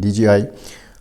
DGI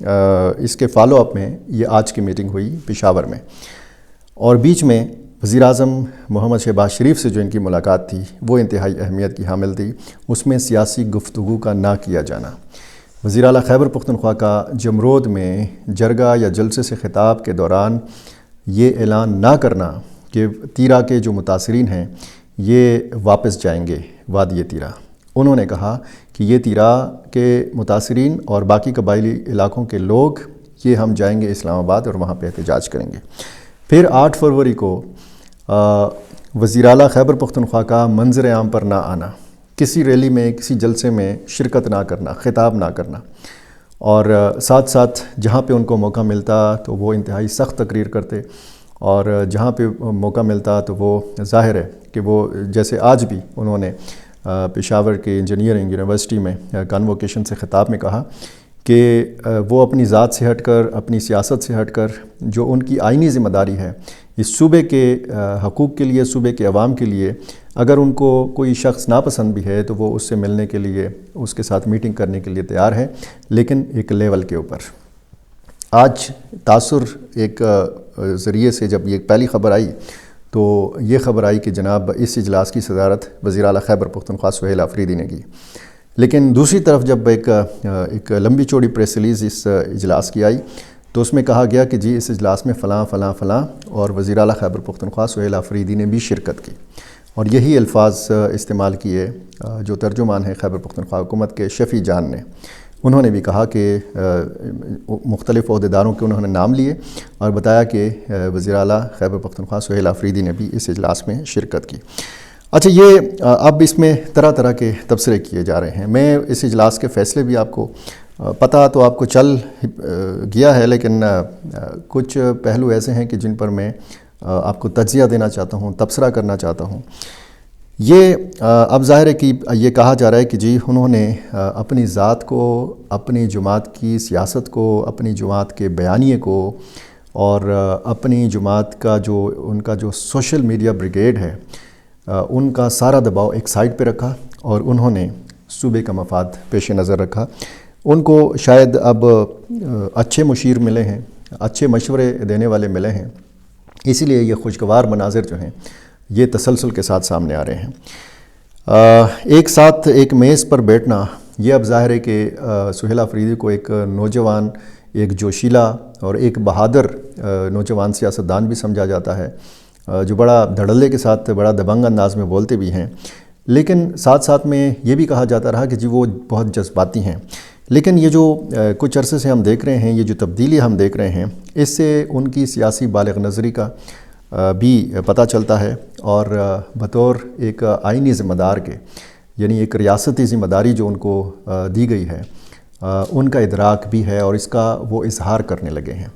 اس کے follow up میں یہ آج کی میٹنگ ہوئی پشاور میں، اور بیچ میں وزیر اعظم محمد شہباز شریف سے جو ان کی ملاقات تھی وہ انتہائی اہمیت کی حامل تھی۔ اس میں سیاسی گفتگو کا نہ کیا جانا، وزیر اعلیٰ خیبر پختونخوا کا جمرود میں جرگہ یا جلسے سے خطاب کے دوران یہ اعلان نہ کرنا کہ تیرا کے جو متاثرین ہیں یہ واپس جائیں گے وادی تیرا۔ انہوں نے کہا کہ یہ تیرا کے متاثرین اور باقی قبائلی علاقوں کے لوگ یہ ہم جائیں گے اسلام آباد اور وہاں پہ احتجاج کریں گے۔ پھر 8 فروری کو وزیر اعلیٰ خیبر پختونخوا کا منظر عام پر نہ آنا، کسی ریلی میں کسی جلسے میں شرکت نہ کرنا، خطاب نہ کرنا، اور ساتھ ساتھ جہاں پہ ان کو موقع ملتا تو وہ انتہائی سخت تقریر کرتے، اور جہاں پہ موقع ملتا تو وہ ظاہر ہے کہ وہ جیسے آج بھی انہوں نے پشاور کے انجینئرنگ یونیورسٹی میں کانووکیشن سے خطاب میں کہا کہ وہ اپنی ذات سے ہٹ کر، اپنی سیاست سے ہٹ کر جو ان کی آئینی ذمہ داری ہے اس صوبے کے حقوق کے لیے، صوبے کے عوام کے لیے، اگر ان کو کوئی شخص ناپسند بھی ہے تو وہ اس سے ملنے کے لیے، اس کے ساتھ میٹنگ کرنے کے لیے تیار ہے، لیکن ایک لیول کے اوپر۔ آج تاثر ایک ذریعے سے جب یہ پہلی خبر آئی تو یہ خبر آئی کہ جناب اس اجلاس کی صدارت وزیر اعلیٰ خیبر پختونخوا سہیل آفریدی نے کی، لیکن دوسری طرف جب ایک لمبی چوڑی پریس ریلیز اس اجلاس کی آئی تو اس میں کہا گیا کہ جی اس اجلاس میں فلاں فلاں فلاں اور وزیر اعلیٰ خیبر پختونخوا سہیل آفریدی نے بھی شرکت کی، اور یہی الفاظ استعمال کیے جو ترجمان ہیں خیبر پختونخوا حکومت کے شفیع جان نے۔ انہوں نے بھی کہا کہ مختلف عہدیداروں کے انہوں نے نام لیے اور بتایا کہ وزیر اعلیٰ خیبر پختونخوا سہیل آفریدی نے بھی اس اجلاس میں شرکت کی۔ اچھا، یہ اب اس میں طرح طرح کے تبصرے کیے جا رہے ہیں۔ میں اس اجلاس کے فیصلے بھی آپ کو پتہ تو آپ کو چل گیا ہے، لیکن کچھ پہلو ایسے ہیں کہ جن پر میں آپ کو تجزیہ دینا چاہتا ہوں، تبصرہ کرنا چاہتا ہوں۔ یہ اب ظاہر ہے کہ یہ کہا جا رہا ہے کہ جی انہوں نے اپنی ذات کو، اپنی جماعت کی سیاست کو، اپنی جماعت کے بیانیے کو اور اپنی جماعت کا جو ان کا جو سوشل میڈیا بریگیڈ ہے ان کا سارا دباؤ ایک سائڈ پہ رکھا، اور انہوں نے صوبے کا مفاد پیش نظر رکھا۔ ان کو شاید اب اچھے مشیر ملے ہیں، اچھے مشورے دینے والے ملے ہیں، اسی لیے یہ خوشگوار مناظر جو ہیں یہ تسلسل کے ساتھ سامنے آ رہے ہیں۔ ایک ساتھ ایک میز پر بیٹھنا، یہ اب ظاہر ہے کہ سہیل آفریدی کو ایک نوجوان، ایک جوشیلا اور ایک بہادر نوجوان سیاستدان بھی سمجھا جاتا ہے، جو بڑا دھڑلے کے ساتھ، بڑا دبنگ انداز میں بولتے بھی ہیں، لیکن ساتھ ساتھ میں یہ بھی کہا جاتا رہا کہ جی وہ بہت جذباتی ہیں۔ لیکن یہ جو کچھ عرصے سے ہم دیکھ رہے ہیں، یہ جو تبدیلی ہم دیکھ رہے ہیں، اس سے ان کی سیاسی بالغ نظری کا بھی پتہ چلتا ہے، اور بطور ایک آئینی ذمہ دار کے، یعنی ایک ریاستی ذمہ داری جو ان کو دی گئی ہے، ان کا ادراک بھی ہے اور اس کا وہ اظہار کرنے لگے ہیں۔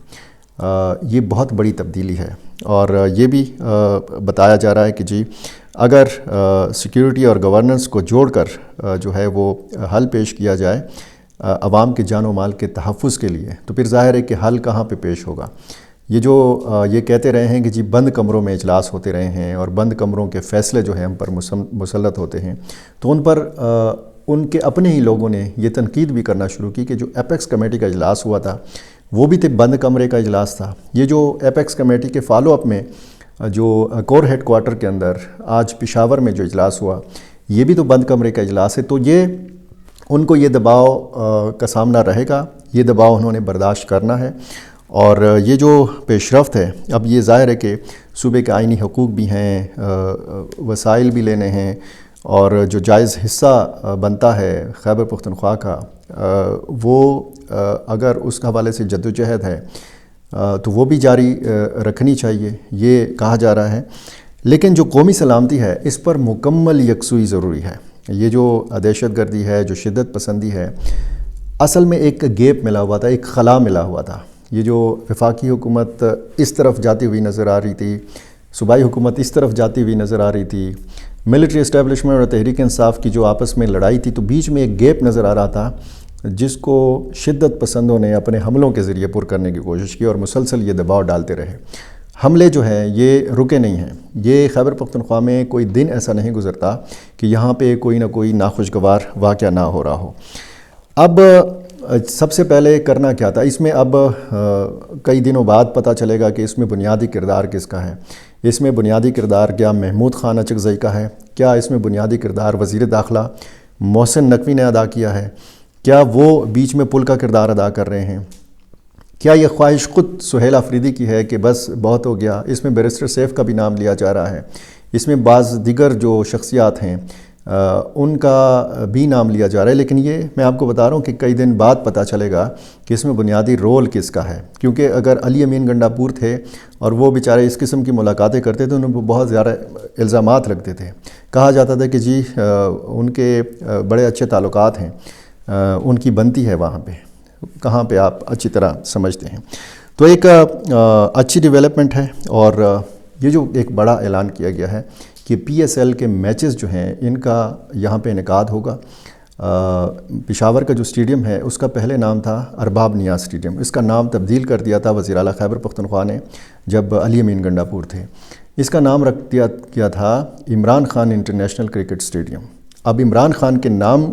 یہ بہت بڑی تبدیلی ہے، اور یہ بھی بتایا جا رہا ہے کہ جی اگر سیکیورٹی اور گورننس کو جوڑ کر جو ہے وہ حل پیش کیا جائے عوام کے جان و مال کے تحفظ کے لیے، تو پھر ظاہر ہے کہ حل کہاں پہ پیش ہوگا۔ یہ جو یہ کہتے رہے ہیں کہ جی بند کمروں میں اجلاس ہوتے رہے ہیں اور بند کمروں کے فیصلے جو ہیں ہم پر مسلط ہوتے ہیں، تو ان پر ان کے اپنے ہی لوگوں نے یہ تنقید بھی کرنا شروع کی کہ جو ایپیکس کمیٹی کا اجلاس ہوا تھا وہ بھی بند کمرے کا اجلاس تھا۔ یہ جو ایپیکس کمیٹی کے فالو اپ میں جو کور ہیڈ کوارٹر کے اندر آج پشاور میں جو اجلاس ہوا، یہ بھی تو بند کمرے کا اجلاس ہے۔ تو یہ ان کو یہ دباؤ کا سامنا رہے گا، یہ دباؤ انہوں نے برداشت کرنا ہے، اور یہ جو پیش رفت ہے، اب یہ ظاہر ہے کہ صوبے کے آئینی حقوق بھی ہیں، وسائل بھی لینے ہیں، اور جو جائز حصہ بنتا ہے خیبر پختونخوا کا، وہ اگر اس حوالے سے جدوجہد ہے تو وہ بھی جاری رکھنی چاہیے، یہ کہا جا رہا ہے۔ لیکن جو قومی سلامتی ہے اس پر مکمل یکسوئی ضروری ہے۔ یہ جو دہشت گردی ہے، جو شدت پسندی ہے، اصل میں ایک گیپ ملا ہوا تھا، ایک خلا ملا ہوا تھا۔ یہ جو وفاقی حکومت اس طرف جاتی ہوئی نظر آ رہی تھی، صوبائی حکومت اس طرف جاتی ہوئی نظر آ رہی تھی، ملٹری اسٹیبلشمنٹ اور تحریک انصاف کی جو آپس میں لڑائی تھی، تو بیچ میں ایک گیپ نظر آ رہا تھا جس کو شدت پسندوں نے اپنے حملوں کے ذریعے پر کرنے کی کوشش کی اور مسلسل یہ دباؤ ڈالتے رہے۔ حملے جو ہیں یہ رکے نہیں ہیں۔ یہ خیبر پختونخوا میں کوئی دن ایسا نہیں گزرتا کہ یہاں پہ کوئی نہ کوئی ناخوشگوار واقعہ نہ ہو رہا ہو۔ اب سب سے پہلے کرنا کیا تھا اس میں؟ اب کئی دنوں بعد پتہ چلے گا کہ اس میں بنیادی کردار کس کا ہے۔ اس میں بنیادی کردار کیا محمود خان اچکزئی کا ہے؟ کیا اس میں بنیادی کردار وزیر داخلہ محسن نقوی نے ادا کیا ہے؟ کیا وہ بیچ میں پل کا کردار ادا کر رہے ہیں؟ کیا یہ خواہش خود سہیل آفریدی کی ہے کہ بس بہت ہو گیا؟ اس میں بیرسٹر سیف کا بھی نام لیا جا رہا ہے، اس میں بعض دیگر جو شخصیات ہیں ان کا بھی نام لیا جا رہا ہے، لیکن یہ میں آپ کو بتا رہا ہوں کہ کئی دن بعد پتہ چلے گا کہ اس میں بنیادی رول کس کا ہے، کیونکہ اگر علی امین گنڈاپور تھے اور وہ بیچارے اس قسم کی ملاقاتیں کرتے تھے، ان کو بہت زیادہ الزامات لگتے تھے، کہا جاتا تھا کہ جی ان کے بڑے اچھے تعلقات ہیں، ان کی بنتی ہے وہاں پہ، کہاں پہ آپ اچھی طرح سمجھتے ہیں۔ تو ایک اچھی ڈیولپمنٹ ہے، اور یہ جو ایک بڑا اعلان کیا گیا ہے کہ پی ایس ایل کے میچز جو ہیں ان کا یہاں پہ انعقاد ہوگا۔ پشاور کا جو اسٹیڈیم ہے اس کا پہلے نام تھا ارباب نیاز اسٹیڈیم، اس کا نام تبدیل کر دیا تھا وزیر اعلیٰ خیبر پختونخوا نے جب علی امین گنڈاپور تھے۔ اس کا نام رکھ دیا گیا تھا Imran Khan international cricket stadium. اب عمران خان کے نام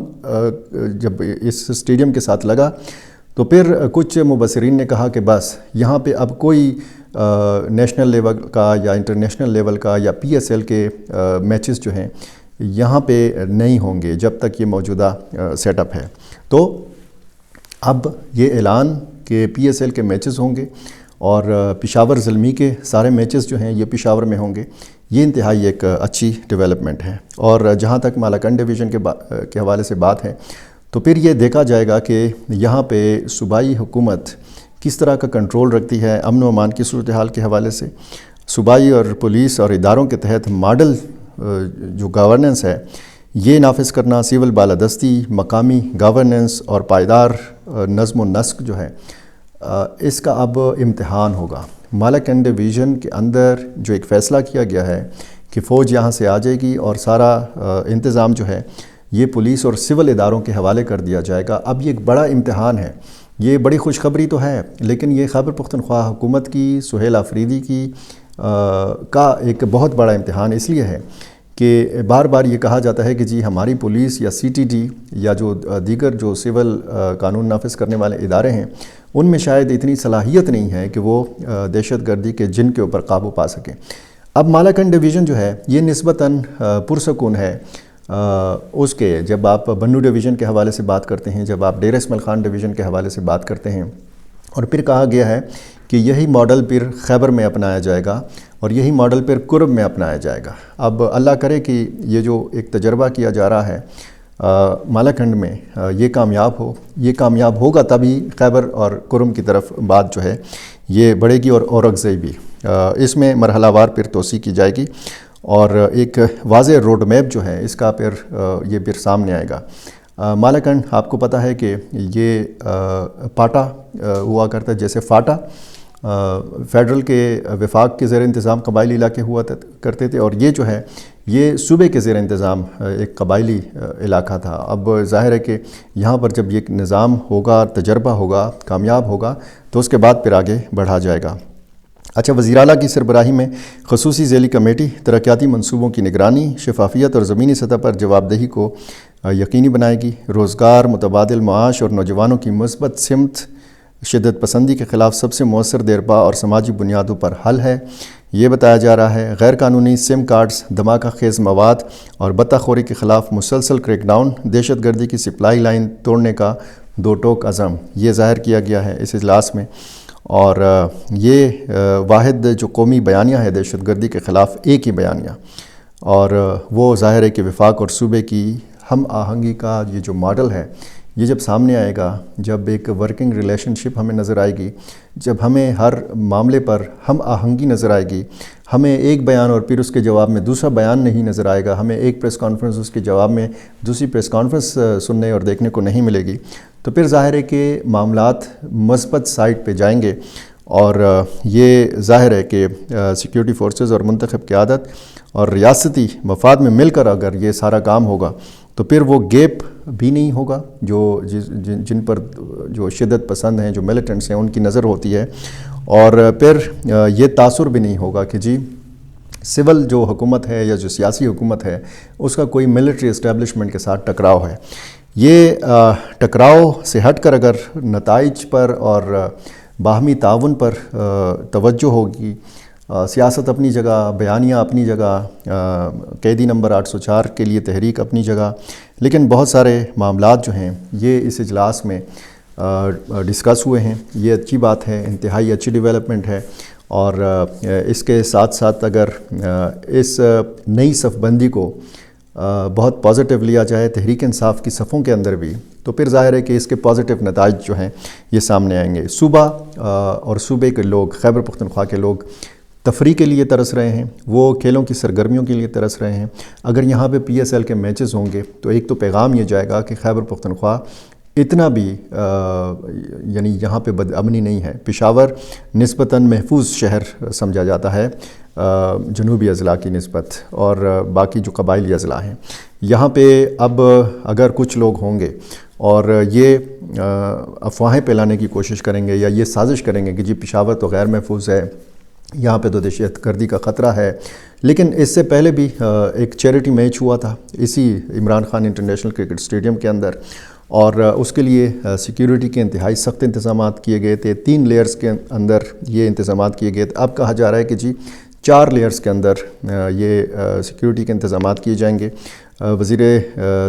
جب اس اسٹیڈیم کے ساتھ لگا تو پھر کچھ مبصرین نے کہا کہ بس یہاں پہ اب کوئی نیشنل لیول کا یا انٹرنیشنل لیول کا یا پی ایس ایل کے میچز جو ہیں یہاں پہ نہیں ہوں گے جب تک یہ موجودہ سیٹ اپ ہے۔ تو اب یہ اعلان کہ پی ایس ایل کے میچز ہوں گے اور پشاور زلمی کے سارے میچز جو ہیں یہ پشاور میں ہوں گے، یہ انتہائی ایک اچھی ڈیولپمنٹ ہے۔ اور جہاں تک مالاکنڈ ڈویژن کے حوالے سے بات ہے تو پھر یہ دیکھا جائے گا کہ یہاں پہ صوبائی حکومت کس طرح کا کنٹرول رکھتی ہے امن و امان کی صورتحال کے حوالے سے۔ صوبائی اور پولیس اور اداروں کے تحت ماڈل جو گورننس ہے یہ نافذ کرنا، سول بالادستی، مقامی گورننس اور پائیدار نظم و نسق جو ہے اس کا اب امتحان ہوگا۔ مالاکنڈ ڈویژن کے اندر جو ایک فیصلہ کیا گیا ہے کہ فوج یہاں سے آ جائے گی اور سارا انتظام جو ہے یہ پولیس اور سول اداروں کے حوالے کر دیا جائے گا، اب یہ ایک بڑا امتحان ہے۔ یہ بڑی خوشخبری تو ہے، لیکن یہ خیبر پختونخوا حکومت کی، سہیل آفریدی کی کا ایک بہت بڑا امتحان اس لیے ہے کہ بار بار یہ کہا جاتا ہے کہ جی ہماری پولیس یا سی ٹی ڈی یا جو دیگر جو سول قانون نافذ کرنے والے ادارے ہیں ان میں شاید اتنی صلاحیت نہیں ہے کہ وہ دہشت گردی کے جن کے اوپر قابو پا سکیں۔ اب مالاکنڈ ڈویژن جو ہے یہ نسبتاً پرسکون ہے۔ اس کے جب آپ بنو ڈویژن کے حوالے سے بات کرتے ہیں، جب آپ ڈیر اسماعیل خان ڈویژن کے حوالے سے بات کرتے ہیں، اور پھر کہا گیا ہے کہ یہی ماڈل پھر خیبر میں اپنایا جائے گا اور یہی ماڈل پھر کرب میں اپنایا جائے گا۔ اب اللہ کرے کہ یہ جو ایک تجربہ کیا جا رہا ہے مالاکنڈ میں یہ کامیاب ہو، یہ کامیاب ہوگا تبھی خیبر اور کرم کی طرف بات جو ہے یہ بڑھے گی اور اورکزئی بھی۔ اس میں مرحلہ وار پھر توسیع کی جائے گی اور ایک واضح روڈ میپ جو ہے اس کا پھر یہ پھر سامنے آئے گا۔ مالاکنڈ آپ کو پتہ ہے کہ یہ پاٹا ہوا کرتا ہے، جیسے فاٹا فیڈرل کے وفاق کے زیر انتظام قبائلی علاقے ہوا کرتے تھے، اور یہ جو ہے یہ صوبے کے زیر انتظام ایک قبائلی علاقہ تھا۔ اب ظاہر ہے کہ یہاں پر جب یہ نظام ہوگا، تجربہ ہوگا، کامیاب ہوگا تو اس کے بعد پھر آگے بڑھا جائے گا۔ اچھا، وزیر اعلیٰ کی سربراہی میں خصوصی ذیلی کمیٹی ترقیاتی منصوبوں کی نگرانی، شفافیت اور زمینی سطح پر جواب دہی کو یقینی بنائے گی۔ روزگار، متبادل معاش اور نوجوانوں کی مثبت سمت شدت پسندی کے خلاف سب سے مؤثر دیرپا اور سماجی بنیادوں پر حل ہے، یہ بتایا جا رہا ہے۔ غیر قانونی سم کارڈز، دھماکہ خیز مواد اور بطہ خوری کے خلاف مسلسل کریک ڈاؤن، دہشت گردی کی سپلائی لائن توڑنے کا دو ٹوک عزم، یہ ظاہر کیا گیا ہے اس اجلاس میں۔ اور یہ واحد جو قومی بیانیہ ہے دہشت گردی کے خلاف، ایک ہی بیانیہ، اور وہ ظاہر ہے کہ وفاق اور صوبے کی ہم آہنگی کا یہ جو ماڈل ہے یہ جب سامنے آئے گا، جب ایک ورکنگ ریلیشن شپ ہمیں نظر آئے گی، جب ہمیں ہر معاملے پر ہم آہنگی نظر آئے گی، ہمیں ایک بیان اور پھر اس کے جواب میں دوسرا بیان نہیں نظر آئے گا، ہمیں ایک پریس کانفرنس اس کے جواب میں دوسری پریس کانفرنس سننے اور دیکھنے کو نہیں ملے گی، تو پھر ظاہر ہے کہ معاملات مثبت سائٹ پہ جائیں گے۔ اور یہ ظاہر ہے کہ سیکیورٹی فورسز اور منتخب قیادت اور ریاستی مفاد میں مل کر اگر یہ سارا کام ہوگا تو پھر وہ گیپ بھی نہیں ہوگا جو جن پر جو شدت پسند ہیں، جو ملیٹنٹس ہیں، ان کی نظر ہوتی ہے، اور پھر یہ تاثر بھی نہیں ہوگا کہ جی سول جو حکومت ہے یا جو سیاسی حکومت ہے اس کا کوئی ملٹری اسٹیبلشمنٹ کے ساتھ ٹکراؤ ہے۔ یہ ٹکراؤ سے ہٹ کر اگر نتائج پر اور باہمی تعاون پر توجہ ہوگی، سیاست اپنی جگہ، بیانیہ اپنی جگہ، قیدی نمبر 804 کے لیے تحریک اپنی جگہ، لیکن بہت سارے معاملات جو ہیں یہ اس اجلاس میں ڈسکس ہوئے ہیں۔ یہ اچھی بات ہے، انتہائی اچھی ڈیولپمنٹ ہے، اور اس کے ساتھ ساتھ اگر اس نئی صف بندی کو بہت پازیٹیو لیا جائے تحریک انصاف کی صفوں کے اندر بھی، تو پھر ظاہر ہے کہ اس کے پازیٹیو نتائج جو ہیں یہ سامنے آئیں گے۔ صوبہ اور صوبے کے لوگ، خیبر پختونخوا کے لوگ تفریح کے لیے ترس رہے ہیں، وہ کھیلوں کی سرگرمیوں کے لیے ترس رہے ہیں۔ اگر یہاں پہ PSL کے میچز ہوں گے تو ایک تو پیغام یہ جائے گا کہ خیبر پختونخوا اتنا بھی یعنی یہاں پہ بد امنی نہیں ہے۔ پشاور نسبتاً محفوظ شہر سمجھا جاتا ہے جنوبی اضلاع کی نسبت، اور باقی جو قبائلی اضلاع ہیں یہاں پہ اب اگر کچھ لوگ ہوں گے اور یہ افواہیں پھیلانے کی کوشش کریں گے یا یہ سازش کریں گے کہ جی پشاور تو غیر محفوظ ہے، یہاں پہ تو دہشت گردی کا خطرہ ہے، لیکن اس سے پہلے بھی ایک چیریٹی میچ ہوا تھا اسی Imran Khan international cricket stadium کے اندر، اور اس کے لیے سیکیورٹی کے انتہائی سخت انتظامات کیے گئے تھے۔ 3 لیئرز کے اندر یہ انتظامات کیے گئے تھے۔ اب کہا جا رہا ہے کہ جی 4 لیئرز کے اندر یہ سیکیورٹی کے انتظامات کیے جائیں گے۔ وزیر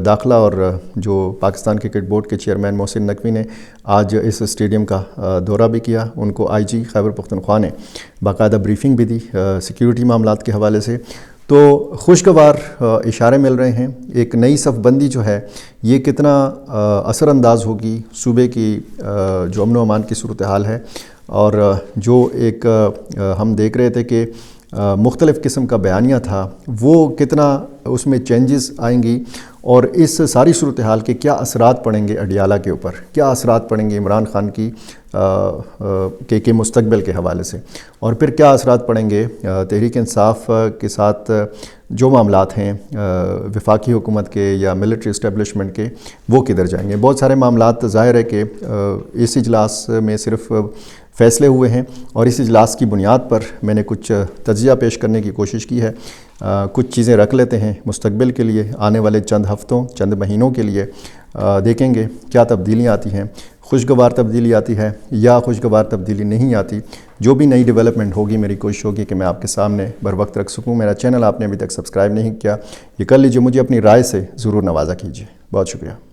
داخلہ اور جو پاکستان کرکٹ بورڈ کے چیئرمین محسن نقوی نے آج اس اسٹیڈیم کا دورہ بھی کیا، ان کو IG خیبر پختونخوا نے باقاعدہ بریفنگ بھی دی سیکیورٹی معاملات کے حوالے سے۔ تو خوشگوار اشارے مل رہے ہیں۔ ایک نئی صف بندی جو ہے یہ کتنا اثر انداز ہوگی صوبے کی جو امن و امان کی صورتحال ہے، اور جو ایک ہم دیکھ رہے تھے کہ مختلف قسم کا بیانیہ تھا، وہ کتنا اس میں چینجز آئیں گی، اور اس ساری صورتحال کے کیا اثرات پڑیں گے اڈیالہ کے اوپر، کیا اثرات پڑیں گے عمران خان کی کے مستقبل کے حوالے سے، اور پھر کیا اثرات پڑیں گے تحریک انصاف کے ساتھ جو معاملات ہیں وفاقی حکومت کے یا ملٹری اسٹیبلشمنٹ کے، وہ کدھر جائیں گے۔ بہت سارے معاملات ظاہر ہے کہ اس اجلاس میں صرف فیصلے ہوئے ہیں، اور اس اجلاس کی بنیاد پر میں نے کچھ تجزیہ پیش کرنے کی کوشش کی ہے۔ کچھ چیزیں رکھ لیتے ہیں مستقبل کے لیے، آنے والے چند ہفتوں چند مہینوں کے لیے، دیکھیں گے کیا تبدیلیاں آتی ہیں، خوشگوار تبدیلی آتی ہے یا خوشگوار تبدیلی نہیں آتی۔ جو بھی نئی ڈیولپمنٹ ہوگی میری کوشش ہوگی کہ میں آپ کے سامنے بر وقت رکھ سکوں۔ میرا چینل آپ نے ابھی تک سبسکرائب نہیں کیا، یہ کر لیجئے، مجھے اپنی رائے سے ضرور نوازا کیجیے۔ بہت شکریہ۔